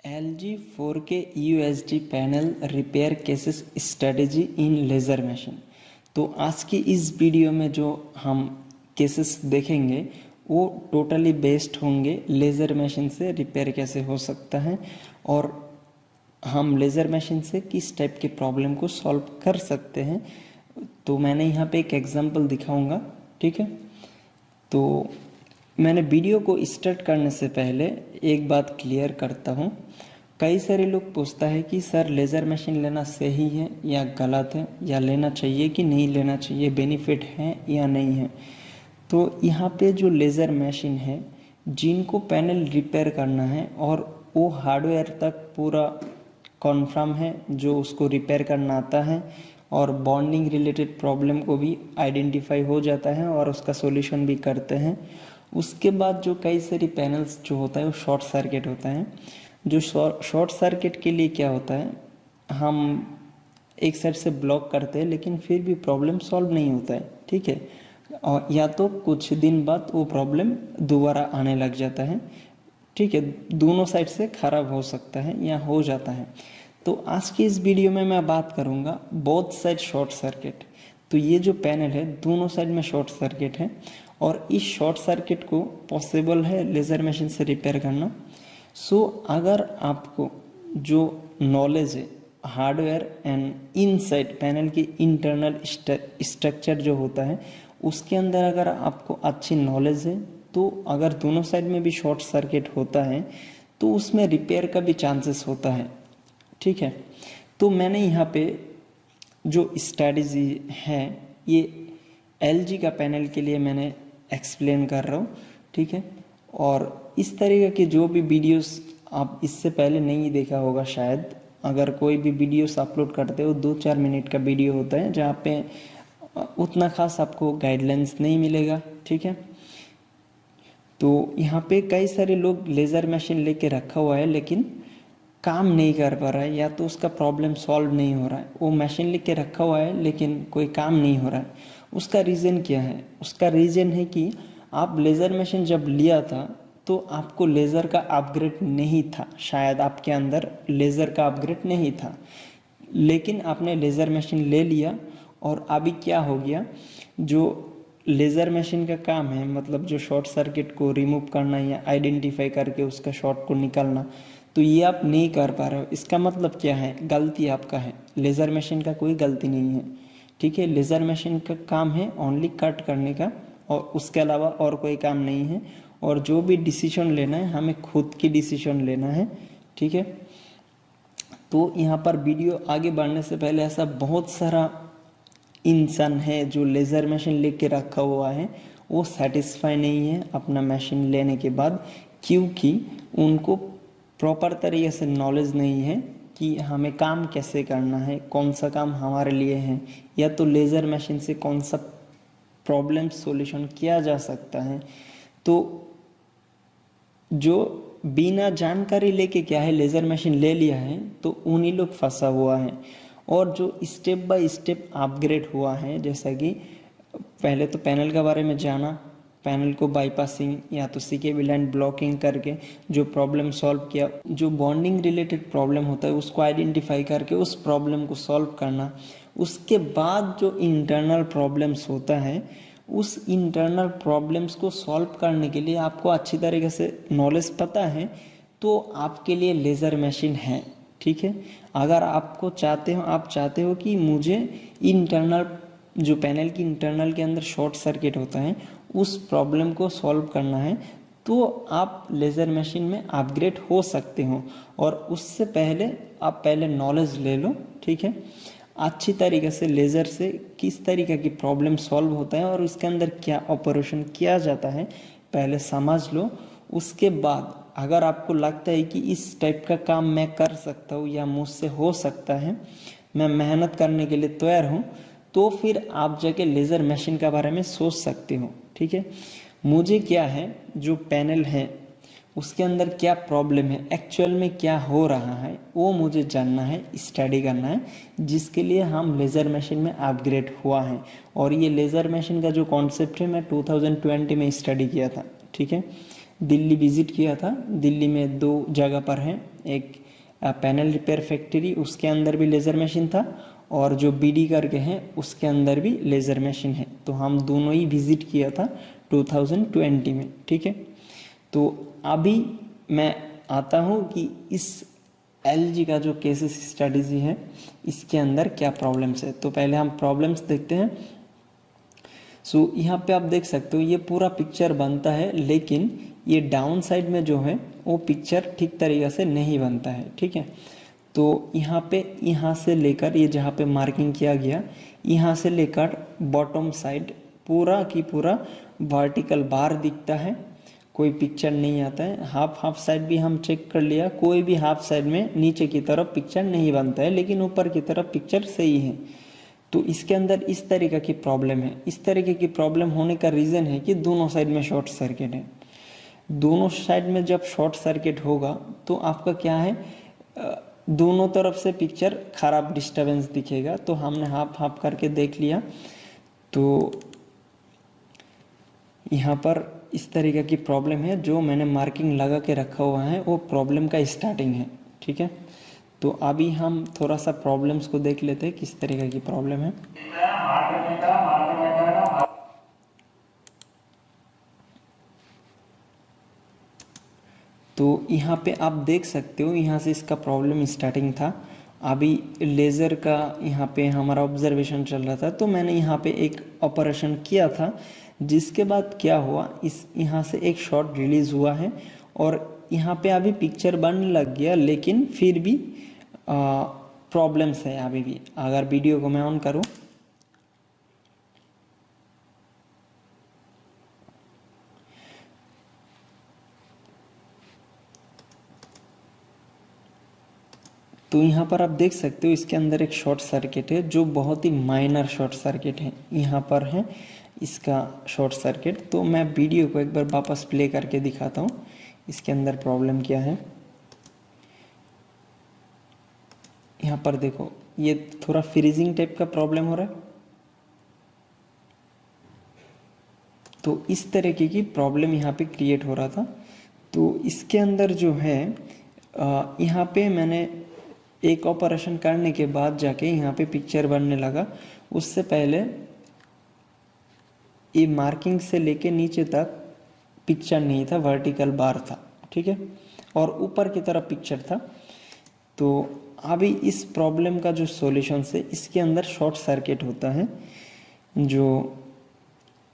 LG 4K UHD panel repair cases strategy इन laser machine. तो आज की इस वीडियो में जो हम केसेस देखेंगे वो टोटली बेस्ड होंगे लेज़र मशीन से रिपेयर कैसे हो सकता है और हम लेज़र मशीन से किस टाइप के प्रॉब्लम को सॉल्व कर सकते हैं। तो मैंने यहाँ पे एक एग्जांपल दिखाऊंगा, ठीक है। तो मैंने वीडियो को स्टार्ट करने से पहले एक बात क्लियर करता हूँ। कई सारे लोग पूछता है कि सर लेज़र मशीन लेना सही है या गलत है, या लेना चाहिए कि नहीं लेना चाहिए, बेनिफिट है या नहीं है। तो यहाँ पे जो लेज़र मशीन है जिनको पैनल रिपेयर करना है और वो हार्डवेयर तक पूरा कॉन्फर्म है, जो उसको रिपेयर करना आता है और बॉन्डिंग रिलेटेड प्रॉब्लम को भी आइडेंटिफाई हो जाता है और उसका सॉल्यूशन भी करते हैं। उसके बाद जो कई सारी पैनल्स जो होता है वो शॉर्ट सर्किट होता है। जो शॉर्ट सर्किट के लिए क्या होता है, हम एक साइड से ब्लॉक करते हैं लेकिन फिर भी प्रॉब्लम सॉल्व नहीं होता है, ठीक है। और या तो कुछ दिन बाद वो प्रॉब्लम दोबारा आने लग जाता है, ठीक है। दोनों साइड से खराब हो सकता है या हो जाता है। तो आज की इस वीडियो में मैं बात करूंगा बोथ साइड शॉर्ट सर्किट। तो ये जो पैनल है दोनों साइड में शॉर्ट सर्किट है और इस शॉर्ट सर्किट को पॉसिबल है लेज़र मशीन से रिपेयर करना। सो अगर आपको जो नॉलेज है हार्डवेयर एंड इनसाइड पैनल की इंटरनल स्ट्रक्चर जो होता है उसके अंदर अगर आपको अच्छी नॉलेज है, तो अगर दोनों साइड में भी शॉर्ट सर्किट होता है तो उसमें रिपेयर का भी चांसेस होता है, ठीक है। तो मैंने यहाँ पे जो स्ट्रैटेजी है ये LG का पैनल के लिए मैंने एक्सप्लेन कर रहा हूँ, ठीक है। और इस तरीके के जो भी वीडियोस आप इससे पहले नहीं देखा होगा शायद, अगर कोई भी वीडियोस अपलोड करते हो 2-4 मिनट का वीडियो होता है जहाँ पे उतना खास आपको गाइडलाइंस नहीं मिलेगा, ठीक है। तो यहाँ पे कई सारे लोग लेज़र मशीन लेके रखा हुआ है लेकिन काम नहीं कर पा रहा है, या तो उसका प्रॉब्लम सॉल्व नहीं हो रहा है। वो मशीन लेके रखा हुआ है लेकिन कोई काम नहीं हो रहा है। उसका रीज़न क्या है? उसका रीज़न है कि आप लेज़र मशीन जब लिया था तो आपको लेज़र का अपग्रेड नहीं था, शायद आपके अंदर लेज़र का अपग्रेड नहीं था, लेकिन आपने लेज़र मशीन ले लिया और अभी क्या हो गया, जो लेज़र मशीन का काम है मतलब जो शॉर्ट सर्किट को रिमूव करना या आइडेंटिफाई करके उसका शॉर्ट को निकालना, तो ये आप नहीं कर पा रहे हो। इसका मतलब क्या है? गलती आपका है, लेज़र मशीन का कोई गलती नहीं है, ठीक है। लेज़र मशीन का काम है ओनली कट करने का और उसके अलावा और कोई काम नहीं है। और जो भी डिसीजन लेना है हमें खुद की डिसीजन लेना है, ठीक है। तो यहाँ पर वीडियो आगे बढ़ने से पहले ऐसा बहुत सारा इंसान है जो लेज़र मशीन लेके रखा हुआ है वो सेटिस्फाई नहीं है अपना मशीन लेने के बाद, क्योंकि उनको प्रॉपर तरीके से नॉलेज नहीं है कि हमें काम कैसे करना है, कौन सा काम हमारे लिए है, या तो लेज़र मशीन से कौन सा प्रॉब्लम सॉल्यूशन किया जा सकता है। तो जो बिना जानकारी लेके क्या है लेज़र मशीन ले लिया है तो उन्हीं लोग फंसा हुआ है। और जो स्टेप बाय स्टेप अपग्रेड हुआ है, जैसा कि पहले तो पैनल के बारे में जाना, पैनल को बाईपासिंग या तो सीकेबी लाइन ब्लॉकिंग करके जो प्रॉब्लम सॉल्व किया, जो बॉन्डिंग रिलेटेड प्रॉब्लम होता है उसको आइडेंटिफाई करके उस प्रॉब्लम को सॉल्व करना। उसके बाद जो इंटरनल प्रॉब्लम्स होता है उस इंटरनल प्रॉब्लम्स को सॉल्व करने के लिए आपको अच्छी तरीके से नॉलेज पता है तो आपके लिए लेज़र मशीन है, ठीक है। अगर आपको आप चाहते हो कि मुझे इंटरनल जो पैनल की इंटरनल के अंदर शॉर्ट सर्किट होता है उस प्रॉब्लम को सॉल्व करना है, तो आप लेज़र मशीन में अपग्रेड हो सकते हो। और उससे पहले आप पहले नॉलेज ले लो, ठीक है। अच्छी तरीके से लेज़र से किस तरीके की प्रॉब्लम सॉल्व होता है और इसके अंदर क्या ऑपरेशन किया जाता है पहले समझ लो। उसके बाद अगर आपको लगता है कि इस टाइप का काम मैं कर सकता हूँ या मुझसे हो सकता है, मैं मेहनत करने के लिए तैयार हूँ, तो फिर आप जाके लेज़र मशीन के बारे में सोच सकते हो, ठीक है। मुझे क्या है, जो पैनल है उसके अंदर क्या प्रॉब्लम है, एक्चुअल में क्या हो रहा है वो मुझे जानना है, स्टडी करना है, जिसके लिए हम लेज़र मशीन में अपग्रेड हुआ है। और ये लेज़र मशीन का जो कॉन्सेप्ट है मैं 2020 में स्टडी किया था, ठीक है। दिल्ली विजिट किया था। दिल्ली में 2 जगह पर है, एक पैनल रिपेयर फैक्ट्री, उसके अंदर भी लेज़र मशीन था, और जो बीडी करके हैं उसके अंदर भी लेज़र मशीन है। तो हम दोनों ही विजिट किया था 2020 में, ठीक है। तो अभी मैं आता हूँ कि इस एलजी का जो केसेस स्ट्रेटजी है इसके अंदर क्या प्रॉब्लम्स है। तो पहले हम प्रॉब्लम्स देखते हैं। सो यहाँ पे आप देख सकते हो ये पूरा पिक्चर बनता है, लेकिन ये डाउन साइड में जो है वो पिक्चर ठीक तरीके से नहीं बनता है, ठीक है। तो यहाँ पे, यहाँ से लेकर ये जहाँ पे मार्किंग किया गया, यहाँ से लेकर बॉटम साइड पूरा की पूरा वर्टिकल बार दिखता है, कोई पिक्चर नहीं आता है। हाफ साइड भी हम चेक कर लिया, कोई भी हाफ साइड में नीचे की तरफ पिक्चर नहीं बनता है, लेकिन ऊपर की तरफ पिक्चर सही है। तो इसके अंदर इस तरीके की प्रॉब्लम है। इस तरीके की प्रॉब्लम होने का रीज़न है कि दोनों साइड में शॉर्ट सर्किट है। दोनों साइड में जब शॉर्ट सर्किट होगा तो आपका क्या है, दोनों तरफ से पिक्चर खराब डिस्टरबेंस दिखेगा। तो हमने हाफ करके देख लिया। तो यहाँ पर इस तरीके की प्रॉब्लम है, जो मैंने मार्किंग लगा के रखा हुआ है वो प्रॉब्लम का स्टार्टिंग है, ठीक है। तो अभी हम थोड़ा सा प्रॉब्लम्स को देख लेते हैं किस तरीके की प्रॉब्लम है। तो यहाँ पे आप देख सकते हो, यहाँ से इसका प्रॉब्लम स्टार्टिंग था। अभी लेज़र का यहाँ पे हमारा ऑब्जर्वेशन चल रहा था, तो मैंने यहाँ पे एक ऑपरेशन किया था, जिसके बाद क्या हुआ, इस यहाँ से एक शॉट रिलीज़ हुआ है और यहाँ पे अभी पिक्चर बनने लग गया, लेकिन फिर भी प्रॉब्लम्स है अभी भी। अगर वीडियो को मैं ऑन करूँ तो यहाँ पर आप देख सकते हो इसके अंदर एक शॉर्ट सर्किट है, जो बहुत ही माइनर शॉर्ट सर्किट है। यहाँ पर है इसका शॉर्ट सर्किट। तो मैं वीडियो को एक बार वापस प्ले करके दिखाता हूँ इसके अंदर प्रॉब्लम क्या है। यहाँ पर देखो, ये थोड़ा फ्रीजिंग टाइप का प्रॉब्लम हो रहा है। तो इस तरीके की प्रॉब्लम यहाँ पे क्रिएट हो रहा था। तो इसके अंदर जो है, यहाँ पे मैंने एक ऑपरेशन करने के बाद जाके यहाँ पे पिक्चर बनने लगा। उससे पहले ये मार्किंग से लेके नीचे तक पिक्चर नहीं था, वर्टिकल बार था, ठीक है, और ऊपर की तरफ पिक्चर था। तो अभी इस प्रॉब्लम का जो सॉल्यूशन है, इसके अंदर शॉर्ट सर्किट होता है, जो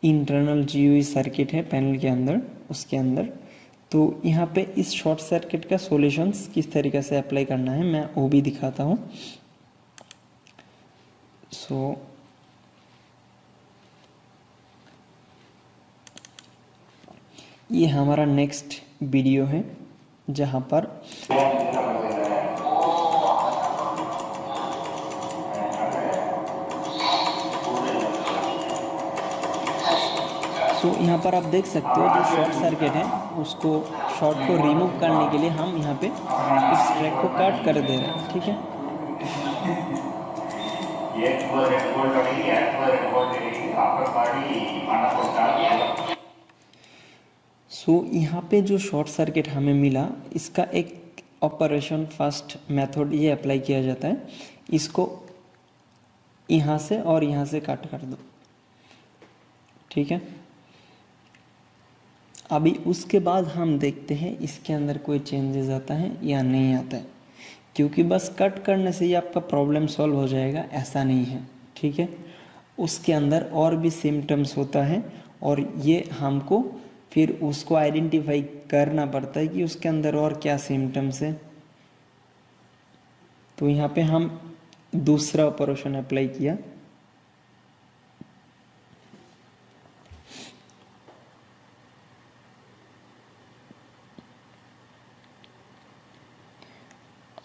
इंटरनल जीयूई सर्किट है पैनल के अंदर, उसके अंदर। तो यहाँ पे इस शॉर्ट सर्किट का सॉल्यूशंस किस तरीके से अप्लाई करना है मैं वो भी दिखाता हूँ। सो ये हमारा नेक्स्ट वीडियो है, जहाँ पर यहाँ पर आप देख सकते हो जो शॉर्ट सर्किट है, उसको शॉर्ट को रिमूव करने के लिए हम यहाँ पे इस ट्रैक को काट कर दे रहे हैं, ठीक है। यहाँ पे जो शॉर्ट सर्किट हमें मिला, इसका एक ऑपरेशन फर्स्ट मेथड ये अप्लाई किया जाता है। इसको यहाँ से और यहाँ से काट कर दो, ठीक है। अभी उसके बाद हम देखते हैं इसके अंदर कोई चेंजेस आता है या नहीं आता है, क्योंकि बस कट करने से ही आपका प्रॉब्लम सॉल्व हो जाएगा ऐसा नहीं है, ठीक है। उसके अंदर और भी सिम्टम्स होता है, और ये हमको फिर उसको आइडेंटिफाई करना पड़ता है कि उसके अंदर और क्या सिम्टम्स है। तो यहाँ पे हम दूसरा ऑपरेशन अप्लाई किया।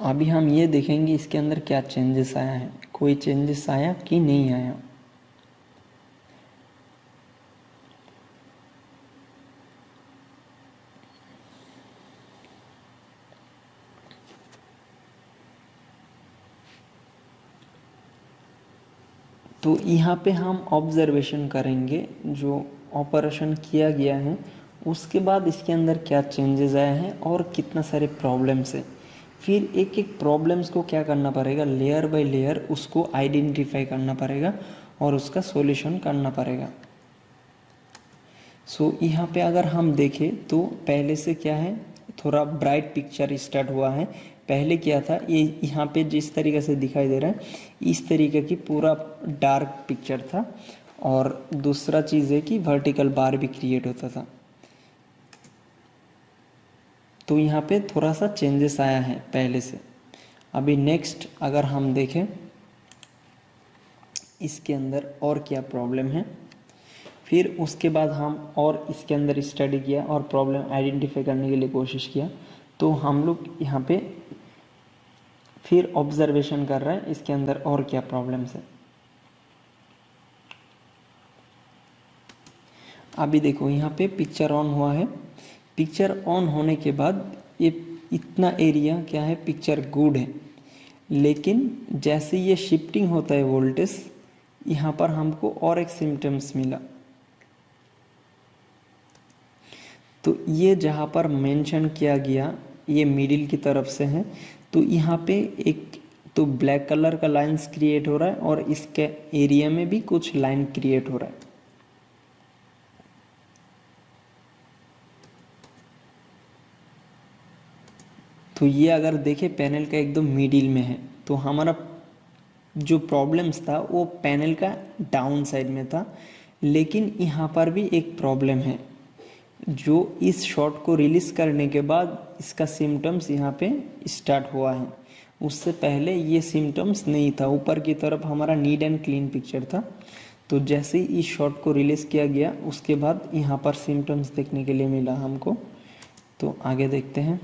अभी हम ये देखेंगे इसके अंदर क्या चेंजेस आया है, कोई चेंजेस आया कि नहीं आया। तो यहाँ पे हम ऑब्जर्वेशन करेंगे, जो ऑपरेशन किया गया है उसके बाद इसके अंदर क्या चेंजेस आए हैं और कितना सारे प्रॉब्लम्स है, फिर एक एक प्रॉब्लम्स को क्या करना पड़ेगा, लेयर बाय लेयर उसको आइडेंटिफाई करना पड़ेगा और उसका सॉल्यूशन करना पड़ेगा। सो यहाँ पे अगर हम देखें तो पहले से क्या है, थोड़ा ब्राइट पिक्चर स्टार्ट हुआ है। पहले क्या था, ये यहाँ पे जिस तरीके से दिखाई दे रहा है इस तरीके की पूरा डार्क पिक्चर था, और दूसरा चीज़ है कि वर्टिकल बार भी क्रिएट होता था। तो यहाँ पे थोड़ा सा चेंजेस आया है पहले से। अभी नेक्स्ट अगर हम देखें इसके अंदर और क्या प्रॉब्लम है, फिर उसके बाद हम और इसके अंदर स्टडी किया और प्रॉब्लम आइडेंटिफाई करने के लिए कोशिश किया। तो हम लोग यहाँ पे फिर ऑब्जर्वेशन कर रहे हैं इसके अंदर और क्या प्रॉब्लम्स है। अभी देखो यहाँ पे पिक्चर ऑन हुआ है। पिक्चर ऑन होने के बाद ये इतना एरिया क्या है, पिक्चर गुड है, लेकिन जैसे ये शिफ्टिंग होता है वोल्टेज, यहाँ पर हमको और एक सिम्टम्स मिला। तो ये जहाँ पर मेंशन किया गया ये मिडिल की तरफ से है, तो यहाँ पे एक तो ब्लैक कलर का लाइंस क्रिएट हो रहा है और इसके एरिया में भी कुछ लाइन क्रिएट हो रहा है। तो ये अगर देखें पैनल का एकदम मिडिल में है, तो हमारा जो प्रॉब्लम्स था वो पैनल का डाउन साइड में था। लेकिन यहाँ पर भी एक प्रॉब्लम है, जो इस शॉट को रिलीज करने के बाद इसका सिम्टम्स यहाँ पे स्टार्ट हुआ है। उससे पहले ये सिम्टम्स नहीं था, ऊपर की तरफ हमारा नीट एंड क्लीन पिक्चर था। तो जैसे ही इस शॉट को रिलीज किया गया उसके बाद यहाँ पर सिम्टम्स देखने के लिए मिला हमको। तो आगे देखते हैं।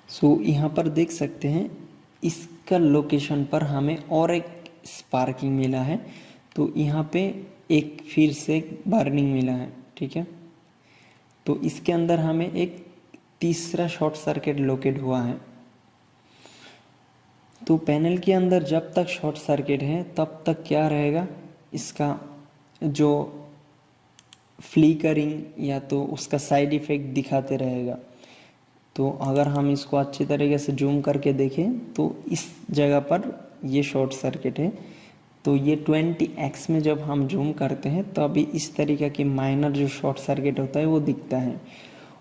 सो यहाँ पर देख सकते हैं इसका लोकेशन पर हमें और एक स्पार्किंग मिला है। तो यहाँ पे एक फिर से बर्निंग मिला है, ठीक है। तो इसके अंदर हमें एक तीसरा शॉर्ट सर्किट लोकेट हुआ है। तो पैनल के अंदर जब तक शॉर्ट सर्किट है तब तक क्या रहेगा, इसका जो फ्लिकरिंग या तो उसका साइड इफेक्ट दिखाते रहेगा। तो अगर हम इसको अच्छी तरीके से जूम करके देखें तो इस जगह पर ये शॉर्ट सर्किट है। तो ये 20x में जब हम जूम करते हैं तो अभी इस तरीके की माइनर जो शॉर्ट सर्किट होता है वो दिखता है।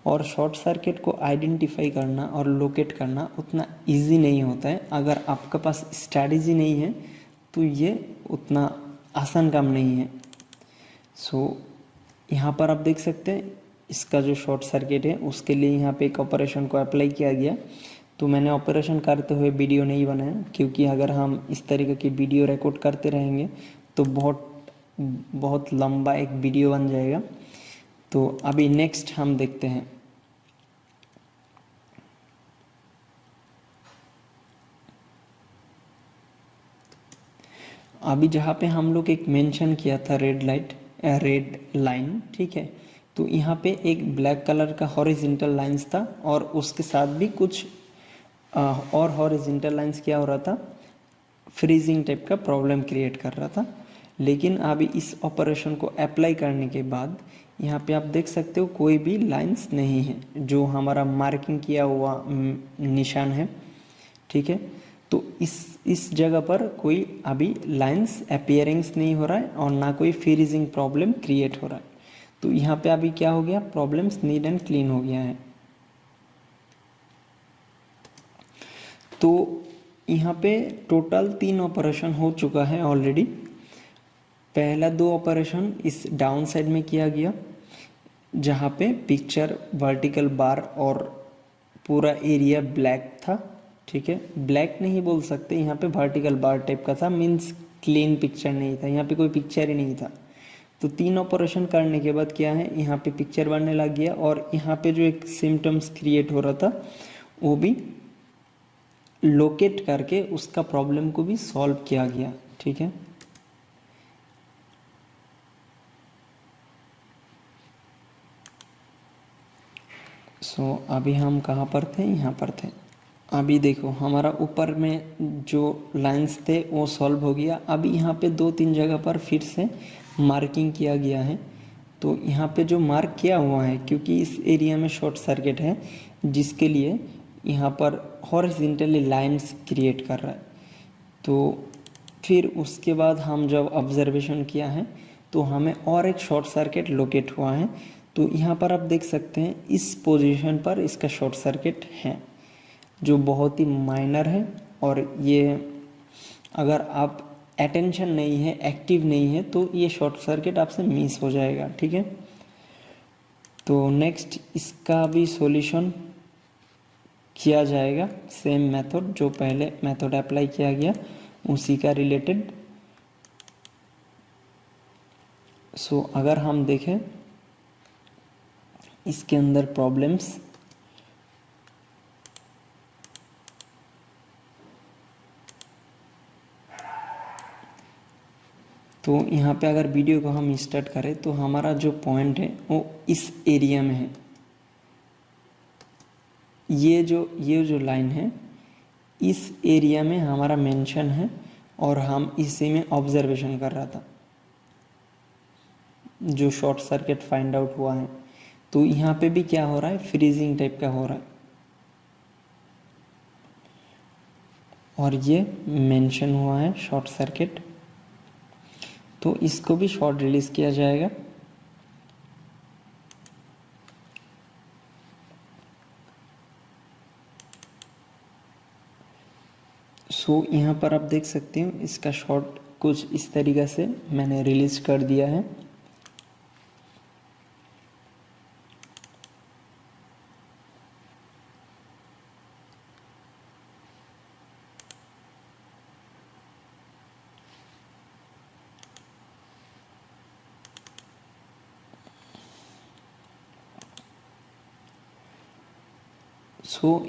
और शॉर्ट सर्किट को आइडेंटिफाई करना और लोकेट करना उतना इजी नहीं होता है। अगर आपके पास स्ट्रैटेजी नहीं है तो ये उतना आसान काम नहीं है। सो यहाँ पर आप देख सकते हैं इसका जो शॉर्ट सर्किट है उसके लिए यहाँ पे एक ऑपरेशन को अप्लाई किया गया। तो मैंने ऑपरेशन करते हुए वीडियो नहीं बनाया, क्योंकि अगर हम इस तरीके की वीडियो रिकॉर्ड करते रहेंगे तो बहुत लंबा एक वीडियो बन जाएगा। तो अभी नेक्स्ट हम देखते हैं। अभी जहाँ पे हम लोग एक मेंशन किया था रेड लाइन, ठीक है। तो यहाँ पे एक ब्लैक कलर का हॉरिजॉन्टल लाइंस था और उसके साथ भी कुछ और हॉरिजॉन्टल लाइंस क्या हो रहा था, फ्रीजिंग टाइप का प्रॉब्लम क्रिएट कर रहा था। लेकिन अभी इस ऑपरेशन को अप्लाई करने के बाद यहाँ पे आप देख सकते हो कोई भी लाइंस नहीं है, जो हमारा मार्किंग किया हुआ निशान है, ठीक है। तो इस जगह पर कोई अभी लाइंस अपीयरिंग्स नहीं हो रहा है और ना कोई फ्रीजिंग प्रॉब्लम क्रिएट हो रहा है। तो यहाँ पे अभी क्या हो गया, प्रॉब्लम्स नीट एंड क्लीन हो गया है। तो यहाँ पे टोटल 3 ऑपरेशन हो चुका है ऑलरेडी। पहला 2 ऑपरेशन इस डाउन साइड में किया गया, जहाँ पे पिक्चर वर्टिकल बार और पूरा एरिया ब्लैक था, ठीक है। ब्लैक नहीं बोल सकते, यहाँ पे वर्टिकल बार टाइप का था, मीन्स क्लीन पिक्चर नहीं था, यहाँ पे कोई पिक्चर ही नहीं था। तो 3 ऑपरेशन करने के बाद क्या है, यहाँ पे पिक्चर बनने लग गया और यहाँ पे जो एक सिम्टम्स क्रिएट हो रहा था वो भी लोकेट करके उसका प्रॉब्लम को भी सॉल्व किया गया, ठीक है। अभी हम कहाँ पर थे, यहाँ पर थे। अभी देखो हमारा ऊपर में जो लाइंस थे वो सॉल्व हो गया। अभी यहाँ पे 2-3 जगह पर फिर से मार्किंग किया गया है। तो यहाँ पे जो मार्क किया हुआ है, क्योंकि इस एरिया में शॉर्ट सर्किट है, जिसके लिए यहाँ पर हॉरिजॉन्टली लाइंस क्रिएट कर रहा है। तो फिर उसके बाद हम जब ऑब्जर्वेशन किया है तो हमें और एक शॉर्ट सर्किट लोकेट हुआ है। तो यहाँ पर आप देख सकते हैं इस पोजीशन पर इसका शॉर्ट सर्किट है, जो बहुत ही माइनर है। और ये अगर आप अटेंशन नहीं है, एक्टिव नहीं है, तो ये शॉर्ट सर्किट आपसे मिस हो जाएगा, ठीक है। तो नेक्स्ट इसका भी सॉल्यूशन किया जाएगा, सेम मेथड जो पहले मेथड अप्लाई किया गया उसी का रिलेटेड। अगर हम देखें इसके अंदर प्रॉब्लम्स, तो यहाँ पे अगर वीडियो को हम स्टार्ट करें तो हमारा जो पॉइंट है वो इस एरिया में है। ये जो लाइन है इस एरिया में हमारा मेंशन है और हम इसी में ऑब्जर्वेशन कर रहा था, जो शॉर्ट सर्किट फाइंड आउट हुआ है। तो यहाँ पे भी क्या हो रहा है, फ्रीजिंग टाइप का हो रहा है और ये मेंशन हुआ है शॉर्ट सर्किट। तो इसको भी शॉर्ट रिलीज किया जाएगा। यहाँ पर आप देख सकते हो इसका शॉर्ट कुछ इस तरीक़े से मैंने रिलीज कर दिया है।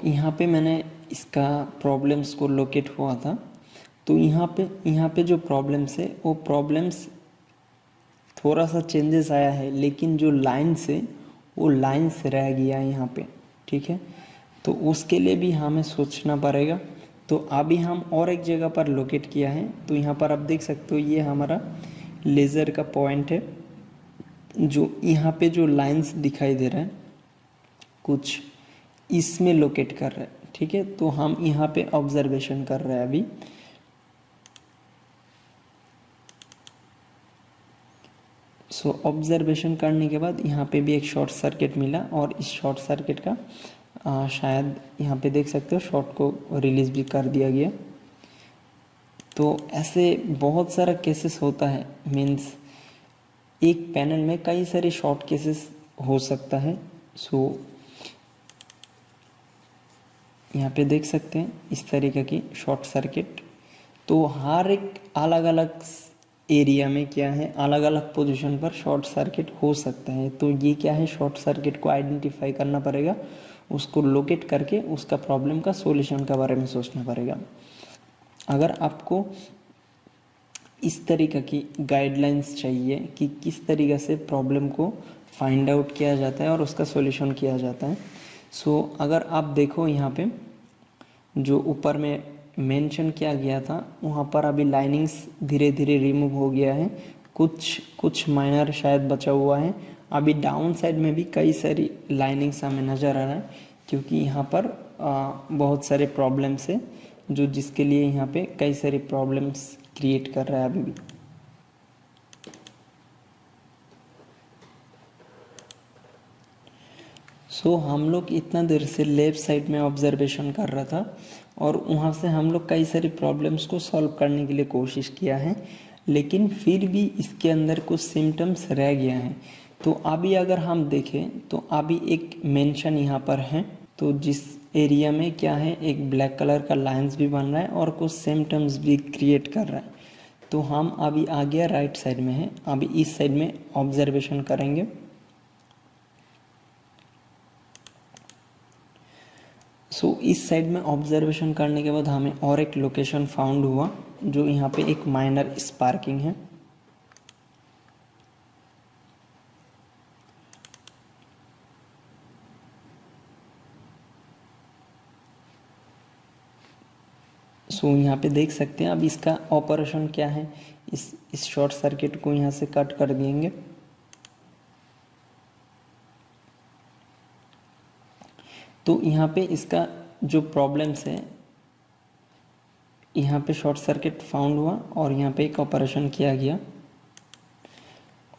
यहाँ पे मैंने इसका प्रॉब्लम्स को लोकेट हुआ था। तो यहाँ पे जो प्रॉब्लम्स है वो प्रॉब्लम्स थोड़ा सा चेंजेस आया है, लेकिन जो लाइन्स है वो लाइन्स रह गया यहाँ पे, ठीक है। तो उसके लिए भी हमें सोचना पड़ेगा। तो अभी हम और एक जगह पर लोकेट किया है। तो यहाँ पर आप देख सकते हो ये हमारा लेज़र का पॉइंट है, जो यहाँ पे जो लाइन्स दिखाई दे रहा है कुछ इसमें लोकेट कर रहा है, ठीक है। तो हम यहाँ पे ऑब्जर्वेशन कर रहे हैं अभी। ऑब्जर्वेशन करने के बाद यहाँ पे भी एक शॉर्ट सर्किट मिला और इस शॉर्ट सर्किट का शायद यहाँ पे देख सकते हो शॉर्ट को रिलीज भी कर दिया गया। तो ऐसे बहुत सारा केसेस होता है, मीन्स एक पैनल में कई सारे शॉर्ट केसेस हो सकता है। यहाँ पे देख सकते हैं इस तरीके की शॉर्ट सर्किट। तो हर एक अलग अलग एरिया में क्या है, अलग अलग पोजीशन पर शॉर्ट सर्किट हो सकता है। तो ये क्या है, शॉर्ट सर्किट को आइडेंटिफाई करना पड़ेगा, उसको लोकेट करके उसका प्रॉब्लम का सॉल्यूशन के बारे में सोचना पड़ेगा। अगर आपको इस तरीके की गाइडलाइंस चाहिए कि किस तरीके से प्रॉब्लम को फाइंड आउट किया जाता है और उसका सॉल्यूशन किया जाता है, अगर आप देखो यहाँ पे जो ऊपर में मेंशन किया गया था वहाँ पर अभी लाइनिंग्स धीरे धीरे रिमूव हो गया है, कुछ माइनर शायद बचा हुआ है। अभी डाउन साइड में भी कई सारी लाइनिंग्स हमें नज़र आ रहा है, क्योंकि यहाँ पर बहुत सारे प्रॉब्लम्स है जो जिसके लिए यहाँ पे कई सारी प्रॉब्लम्स क्रिएट कर रहा है अभी भी। हम लोग इतना देर से लेफ्ट साइड में ऑब्जर्वेशन कर रहा था और वहाँ से हम लोग कई सारी प्रॉब्लम्स को सॉल्व करने के लिए कोशिश किया है, लेकिन फिर भी इसके अंदर कुछ सिम्टम्स रह गया है। तो अभी अगर हम देखें तो अभी एक मेंशन यहाँ पर है, तो जिस एरिया में क्या है एक ब्लैक कलर का लाइंस भी बन रहा है और कुछ सिम्टम्स भी क्रिएट कर रहा है। तो हम अभी आगे राइट साइड में है, अभी इस साइड में ऑब्जर्वेशन करेंगे। इस साइड में ऑब्जर्वेशन करने के बाद हमें और एक लोकेशन फाउंड हुआ, जो यहाँ पे एक माइनर स्पार्किंग है। सो यहाँ पे देख सकते हैं अब इसका ऑपरेशन क्या है। इस शॉर्ट सर्किट को यहाँ से कट कर देंगे। तो यहाँ पे इसका जो प्रॉब्लम्स है, यहाँ पे शॉर्ट सर्किट फाउंड हुआ और यहाँ पे एक ऑपरेशन किया गया।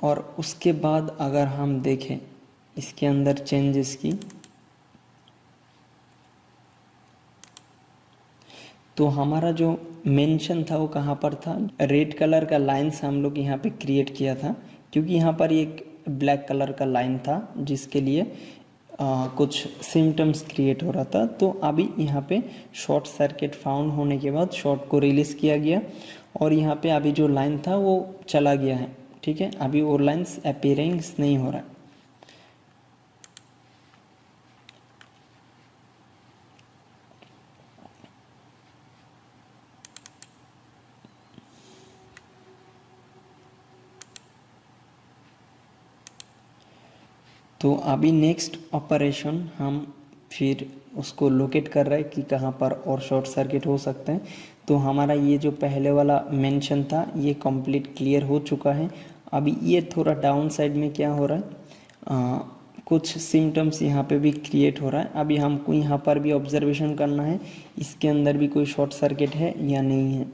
और उसके बाद अगर हम देखें इसके अंदर चेंजेस की, तो हमारा जो मेंशन था वो कहाँ पर था, रेड कलर का लाइन्स हम लोग यहाँ पे क्रिएट किया था, क्योंकि यहाँ पर एक ब्लैक कलर का लाइन था जिसके लिए कुछ सिम्टम्स क्रिएट हो रहा था। तो अभी यहाँ पे शॉर्ट सर्किट फाउंड होने के बाद शॉर्ट को रिलीज़ किया गया और यहाँ पे अभी जो लाइन था वो चला गया है। ठीक है, अभी वो लाइन्स अपीयरिंग्स नहीं हो रहा है। तो अभी नेक्स्ट ऑपरेशन हम फिर उसको लोकेट कर रहे हैं कि कहाँ पर और शॉर्ट सर्किट हो सकते हैं। तो हमारा ये जो पहले वाला मेंशन था ये कंप्लीट क्लियर हो चुका है। अभी ये थोड़ा डाउन साइड में क्या हो रहा है, कुछ सिम्टम्स यहाँ पे भी क्रिएट हो रहा है। अभी हमको यहाँ पर भी ऑब्जर्वेशन करना है इसके अंदर भी कोई शॉर्ट सर्किट है या नहीं है।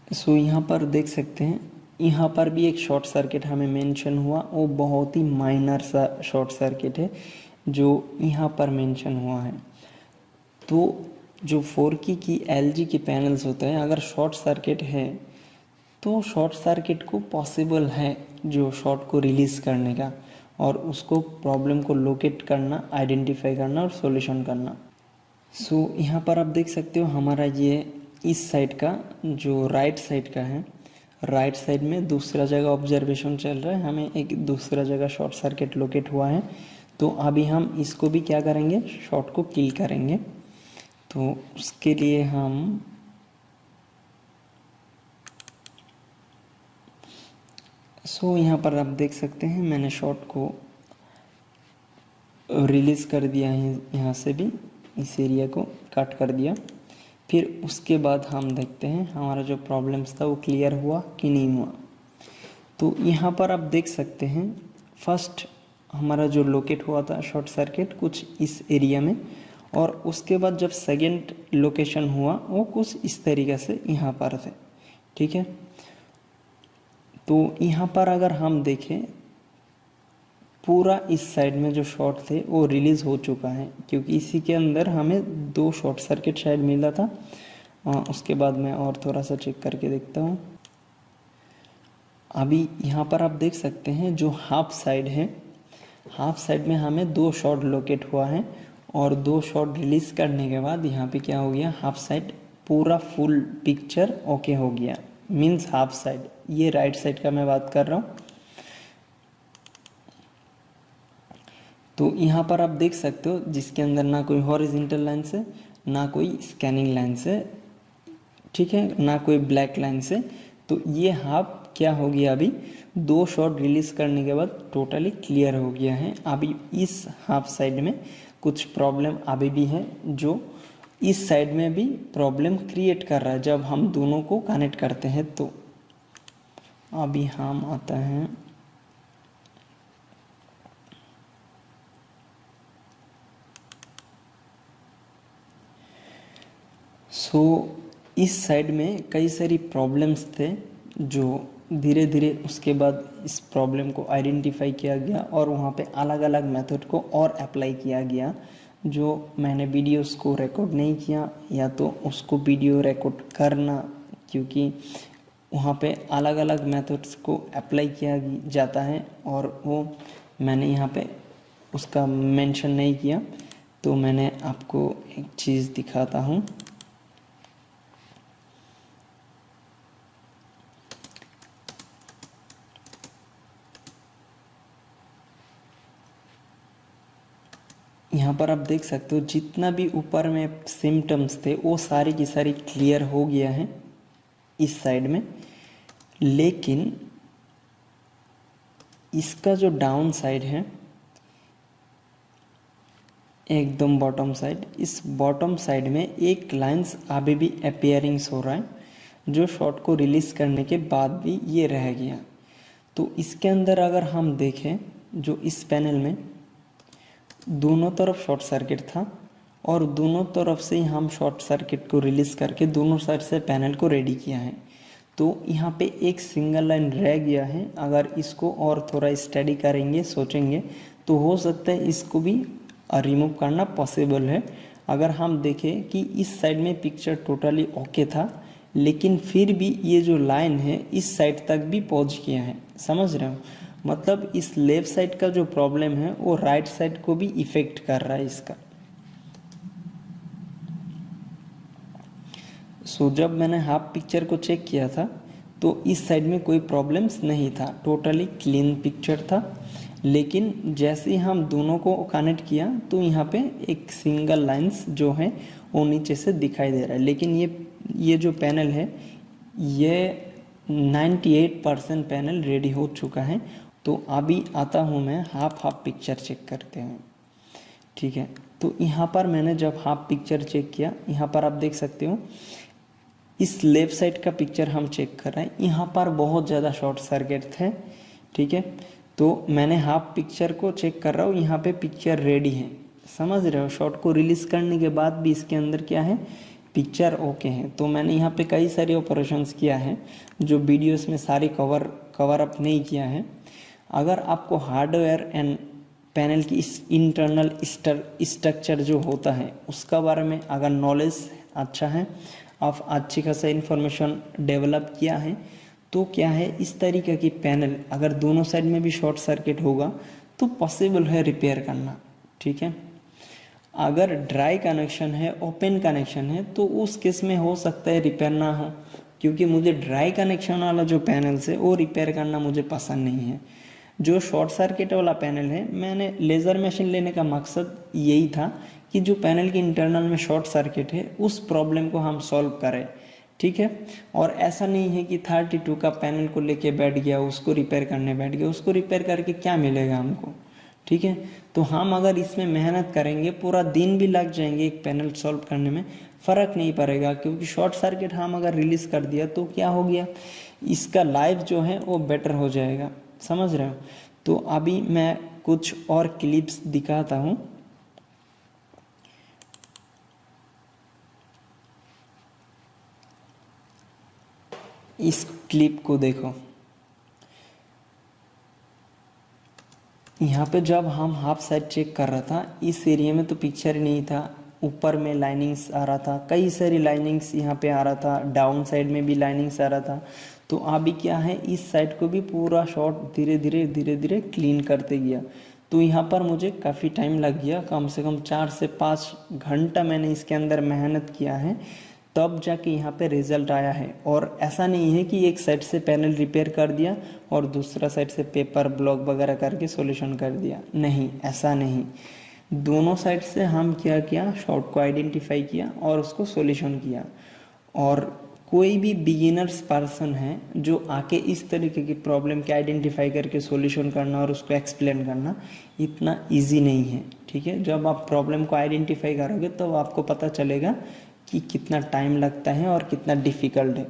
सो यहाँ पर देख सकते हैं, यहाँ पर भी एक शॉर्ट सर्किट हमें मेंशन हुआ। वो बहुत ही माइनर सा शॉर्ट सर्किट है जो यहाँ पर मेंशन हुआ है। तो जो 4K की LG की पैनल्स होते हैं, अगर शॉर्ट सर्किट है तो शॉर्ट सर्किट को पॉसिबल है जो शॉर्ट को रिलीज़ करने का और उसको प्रॉब्लम को लोकेट करना, आइडेंटिफाई करना और सॉल्यूशन करना। सो यहाँ पर आप देख सकते हो हमारा ये इस साइड का जो राइट साइड का है, राइट साइड में दूसरा जगह ऑब्जर्वेशन चल रहा है, हमें एक दूसरा जगह शॉर्ट सर्किट लोकेट हुआ है। तो अभी हम इसको भी क्या करेंगे, शॉर्ट को किल करेंगे। तो उसके लिए हम यहाँ पर आप देख सकते हैं मैंने शॉर्ट को रिलीज़ कर दिया है, यहाँ से भी इस एरिया को कट कर दिया। फिर उसके बाद हम देखते हैं हमारा जो प्रॉब्लम्स था वो क्लियर हुआ कि नहीं हुआ। तो यहाँ पर आप देख सकते हैं फर्स्ट हमारा जो लोकेट हुआ था शॉर्ट सर्किट कुछ इस एरिया में, और उसके बाद जब सेकेंड लोकेशन हुआ वो कुछ इस तरीके से यहाँ पर थे। ठीक है, तो यहाँ पर अगर हम देखें पूरा इस साइड में जो शॉर्ट थे वो रिलीज़ हो चुका है, क्योंकि इसी के अंदर हमें 2 शॉर्ट सर्किट शायद मिला था। उसके बाद मैं और थोड़ा सा चेक करके देखता हूँ। अभी यहाँ पर आप देख सकते हैं जो हाफ साइड है, हाफ साइड में हमें 2 शॉर्ट लोकेट हुआ है और 2 शॉर्ट रिलीज़ करने के बाद यहाँ पे क्या हो गया, हाफ साइड पूरा फुल पिक्चर ओके हो गया। मीन्स हाफ साइड, ये राइट साइड का मैं बात कर रहा हूँ। तो यहाँ पर आप देख सकते हो जिसके अंदर ना कोई हॉरिजॉन्टल लाइन से, ना कोई स्कैनिंग लाइन से, ठीक है, ना कोई ब्लैक लाइन से। तो ये हाफ क्या हो गया, अभी 2 शॉट रिलीज़ करने के बाद टोटली क्लियर हो गया है। अभी इस हाफ साइड में कुछ प्रॉब्लम अभी भी है जो इस साइड में भी प्रॉब्लम क्रिएट कर रहा है जब हम दोनों को कनेक्ट करते हैं। तो अभी हम आता है इस साइड में कई सारी प्रॉब्लम्स थे जो धीरे धीरे उसके बाद इस प्रॉब्लम को आइडेंटिफाई किया गया और वहाँ पे अलग अलग मेथड को और अप्लाई किया गया। जो मैंने वीडियोस को रिकॉर्ड नहीं किया या तो उसको वीडियो रिकॉर्ड करना, क्योंकि वहाँ पे अलग अलग मेथड्स को अप्लाई किया जाता है और वो मैंने यहाँ पे उसका मेंशन नहीं किया। तो मैंने आपको एक चीज़ दिखाता हूँ। यहाँ पर आप देख सकते हो जितना भी ऊपर में सिम्टम्स थे वो सारी की सारी क्लियर हो गया है इस साइड में, लेकिन इसका जो डाउन साइड है एकदम बॉटम साइड, इस बॉटम साइड में एक लाइंस अभी भी अपीयरिंग्स हो रहा है, जो शॉट को रिलीज करने के बाद भी ये रह गया। तो इसके अंदर अगर हम देखें, जो इस पैनल में दोनों तरफ शॉर्ट सर्किट था और दोनों तरफ से ही हम शॉर्ट सर्किट को रिलीज करके दोनों साइड से पैनल को रेडी किया है। तो यहाँ पे एक सिंगल लाइन रह गया है। अगर इसको और थोड़ा स्टडी करेंगे, सोचेंगे, तो हो सकता है इसको भी रिमूव करना पॉसिबल है। अगर हम देखें कि इस साइड में पिक्चर टोटली ओके था, लेकिन फिर भी ये जो लाइन है इस साइड तक भी पहुंच गया है, समझ रहे हो? मतलब इस लेफ्ट साइड का जो प्रॉब्लम है वो राइट साइड को भी इफेक्ट कर रहा है इसका। सो जब मैंने हाफ पिक्चर को चेक किया था तो इस साइड में कोई प्रॉब्लम्स नहीं था, टोटली क्लीन पिक्चर था। लेकिन जैसे ही हम दोनों को कनेक्ट किया तो यहाँ पे एक सिंगल लाइंस जो है वो नीचे से दिखाई दे रहा है। लेकिन ये जो पैनल है ये 98% पैनल रेडी हो चुका है। तो अभी आता हूँ मैं हाफ पिक्चर चेक करते हैं, ठीक है। तो यहाँ पर मैंने जब हाफ पिक्चर चेक किया, यहाँ पर आप देख सकते हो इस लेफ्ट साइड का पिक्चर हम चेक कर रहे हैं, यहाँ पर बहुत ज़्यादा शॉर्ट सर्किट थे, ठीक है। तो मैंने हाफ पिक्चर को चेक कर रहा हूँ, यहाँ पे पिक्चर रेडी है, समझ रहे हो? शॉट को रिलीज करने के बाद भी इसके अंदर क्या है, पिक्चर ओके है। तो मैंने यहाँ पे कई सारे ऑपरेशंस किया है जो वीडियोस में सारी कवर अप नहीं किया है। अगर आपको हार्डवेयर एंड पैनल की इस इंटरनल स्ट्रक्चर जो होता है उसका बारे में अगर नॉलेज अच्छा है, आप अच्छी खासा इन्फॉर्मेशन डेवलप किया है, तो क्या है इस तरीके की पैनल अगर दोनों साइड में भी शॉर्ट सर्किट होगा तो पॉसिबल है रिपेयर करना, ठीक है। अगर ड्राई कनेक्शन है, ओपन कनेक्शन है, तो उस केस में हो सकता है रिपेयर ना हो, क्योंकि मुझे ड्राई कनेक्शन वाला जो पैनल्स है वो रिपेयर करना मुझे पसंद नहीं है। जो शॉर्ट सर्किट वाला पैनल है, मैंने लेज़र मशीन लेने का मकसद यही था कि जो पैनल की इंटरनल में शॉर्ट सर्किट है उस प्रॉब्लम को हम सॉल्व करें, ठीक है। और ऐसा नहीं है कि 32 का पैनल को लेके बैठ गया, उसको रिपेयर करने बैठ गया, उसको रिपेयर करके क्या मिलेगा हमको, ठीक है। तो हम अगर इसमें मेहनत करेंगे, पूरा दिन भी लग जाएंगे एक पैनल सॉल्व करने में, फ़र्क नहीं पड़ेगा, क्योंकि शॉर्ट सर्किट हम अगर रिलीज़ कर दिया तो क्या हो गया, इसका लाइफ जो है वो बेटर हो जाएगा, समझ रहे हो? तो अभी मैं कुछ और क्लिप्स दिखाता हूँ। इस क्लिप को देखो, यहाँ पे जब हम हाफ साइड चेक कर रहा था, इस एरिया में तो पिक्चर ही नहीं था, ऊपर में लाइनिंग्स आ रहा था, कई सारी लाइनिंग्स यहाँ पे आ रहा था, डाउन साइड में भी लाइनिंग्स आ रहा था। तो अभी क्या है, इस साइड को भी पूरा शॉट धीरे धीरे क्लीन करते गया। तो यहाँ पर मुझे काफ़ी टाइम लग गया, कम से कम 4 से 5 घंटा मैंने इसके अंदर मेहनत किया है, तब जाके यहाँ पे रिजल्ट आया है। और ऐसा नहीं है कि एक साइड से पैनल रिपेयर कर दिया और दूसरा साइड से पेपर ब्लॉक वगैरह करके सॉल्यूशन कर दिया, नहीं, ऐसा नहीं। दोनों साइड से हम क्या किया, शॉर्ट को आइडेंटिफाई किया और उसको सॉल्यूशन किया। और कोई भी बिगिनर्स पर्सन है जो आके इस तरीके की प्रॉब्लम के आइडेंटिफाई करके सॉल्यूशन करना और उसको एक्सप्लेन करना इतना इजी नहीं है, ठीक है। जब आप प्रॉब्लम को आइडेंटिफाई करोगे तो आपको पता चलेगा कि कितना टाइम लगता है और कितना डिफ़िकल्ट है।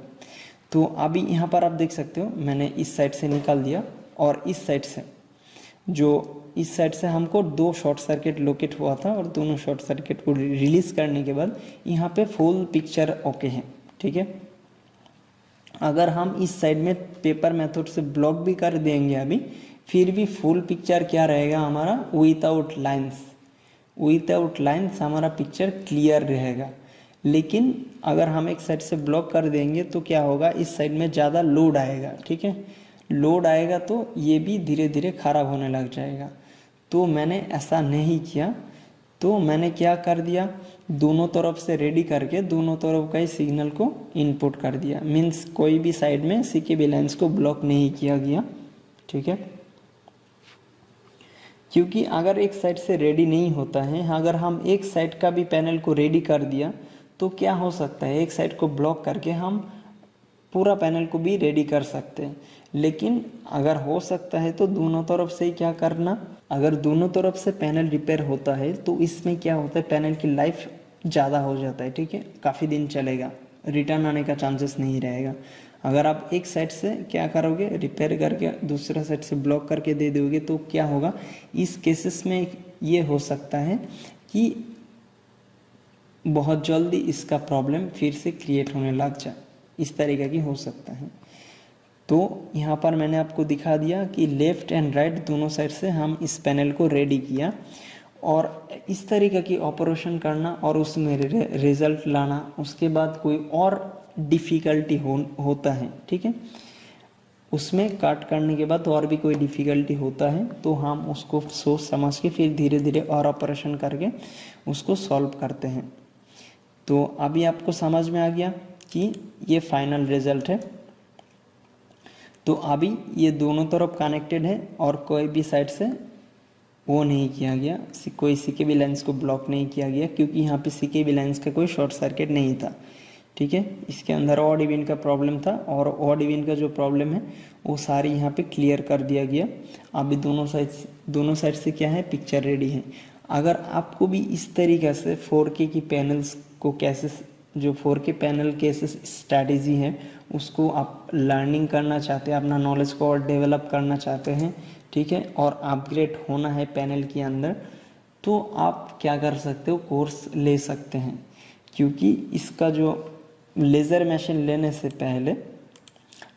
तो अभी यहाँ पर आप देख सकते हो, मैंने इस साइड से निकाल दिया और इस साइड से, जो इस साइड से हमको 2 शॉर्ट सर्किट लोकेट हुआ था और दोनों शॉर्ट सर्किट को रिलीज़ करने के बाद यहाँ पे फुल पिक्चर ओके है, ठीक है। अगर हम इस साइड में पेपर मेथड से ब्लॉक भी कर देंगे अभी, फिर भी फुल पिक्चर क्या रहेगा हमारा, विदाउट लाइन्स हमारा पिक्चर क्लियर रहेगा। लेकिन अगर हम एक साइड से ब्लॉक कर देंगे तो क्या होगा, इस साइड में ज़्यादा लोड आएगा, ठीक है। लोड आएगा तो ये भी धीरे धीरे ख़राब होने लग जाएगा। तो मैंने ऐसा नहीं किया, तो मैंने क्या कर दिया, दोनों तरफ से रेडी करके दोनों तरफ का ही सिग्नल को इनपुट कर दिया। मीन्स कोई भी साइड में सीकेबी लाइन्स को ब्लॉक नहीं किया गया, ठीक है। क्योंकि अगर एक साइड से रेडी नहीं होता है, अगर हम एक साइड का भी पैनल को रेडी कर दिया तो क्या हो सकता है, एक साइड को ब्लॉक करके हम पूरा पैनल को भी रेडी कर सकते हैं। लेकिन अगर हो सकता है तो दोनों तरफ से ही क्या करना, अगर दोनों तरफ से पैनल रिपेयर होता है तो इसमें क्या होता है, पैनल की लाइफ ज़्यादा हो जाता है, ठीक है, काफ़ी दिन चलेगा, रिटर्न आने का चांसेस नहीं रहेगा। अगर आप एक साइड से क्या करोगे, रिपेयर करके दूसरा साइड से ब्लॉक करके दे दोगे तो क्या होगा, इस केसेस में ये हो सकता है कि बहुत जल्दी इसका प्रॉब्लम फिर से क्रिएट होने लग जाए, इस तरीके की हो सकता है। तो यहाँ पर मैंने आपको दिखा दिया कि लेफ़्ट एंड राइट दोनों साइड से हम इस पैनल को रेडी किया, और इस तरीके की ऑपरेशन करना और उसमें रिजल्ट लाना, उसके बाद कोई और डिफ़िकल्टी होता है, ठीक है, उसमें कट करने के बाद और भी कोई डिफ़िकल्टी होता है तो हम उसको सोच समझ के फिर धीरे धीरे और ऑपरेशन करके उसको सॉल्व करते हैं। तो अभी आपको समझ में आ गया कि ये फाइनल रिजल्ट है। तो अभी ये दोनों तरफ कनेक्टेड है और कोई भी साइड से वो नहीं किया गया, कोई सीकेबी लाइन्स को ब्लॉक नहीं किया गया, क्योंकि यहाँ पे सीकेबी लाइन्स का कोई शॉर्ट सर्किट नहीं था, ठीक है। इसके अंदर ऑड इवन का प्रॉब्लम था और ऑड इवन का जो प्रॉब्लम है वो सारी यहाँ पे क्लियर कर दिया गया। अभी दोनों साइड से क्या है, पिक्चर रेडी है। अगर आपको भी इस तरीके से 4K की पैनल्स को कैसे, जो 4K पैनल केसेस स्ट्रैटेजी है उसको आप लर्निंग करना चाहते हैं, अपना नॉलेज को और डेवलप करना चाहते हैं, ठीक है, और अपग्रेड होना है पैनल के अंदर, तो आप क्या कर सकते हो, कोर्स ले सकते हैं। क्योंकि इसका जो लेज़र मशीन लेने से पहले,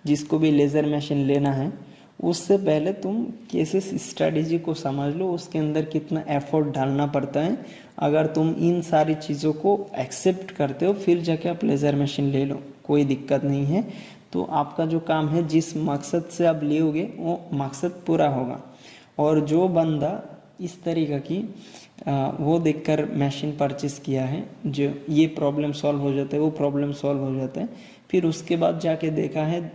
जिसको भी लेज़र मशीन लेना है उससे पहले तुम केसेस स्ट्रैटेजी को समझ लो, उसके अंदर कितना एफर्ट डालना पड़ता है। अगर तुम इन सारी चीज़ों को एक्सेप्ट करते हो फिर जाके आप लेज़र मशीन ले लो, कोई दिक्कत नहीं है। तो आपका जो काम है, जिस मकसद से आप लोगे वो मकसद पूरा होगा। और जो बंदा इस तरीक़े की वो देखकर मशीन परचेस किया है, जो ये प्रॉब्लम सॉल्व हो जाता है, वो प्रॉब्लम सॉल्व हो जाता है, फिर उसके बाद जाके देखा है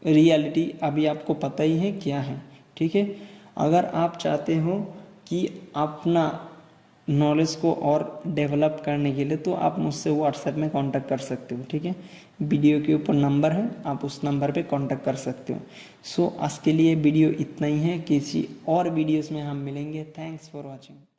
रियलिटी अभी आपको पता ही है क्या है, ठीक है। अगर आप चाहते हो कि अपना नॉलेज को और डेवलप करने के लिए तो आप मुझसे व्हाट्सएप में कांटेक्ट कर सकते हो, ठीक है। वीडियो के ऊपर नंबर है, आप उस नंबर पे कांटेक्ट कर सकते हो। सो आज के लिए वीडियो इतना ही है, किसी और वीडियोस में हम मिलेंगे। Thanks for watching.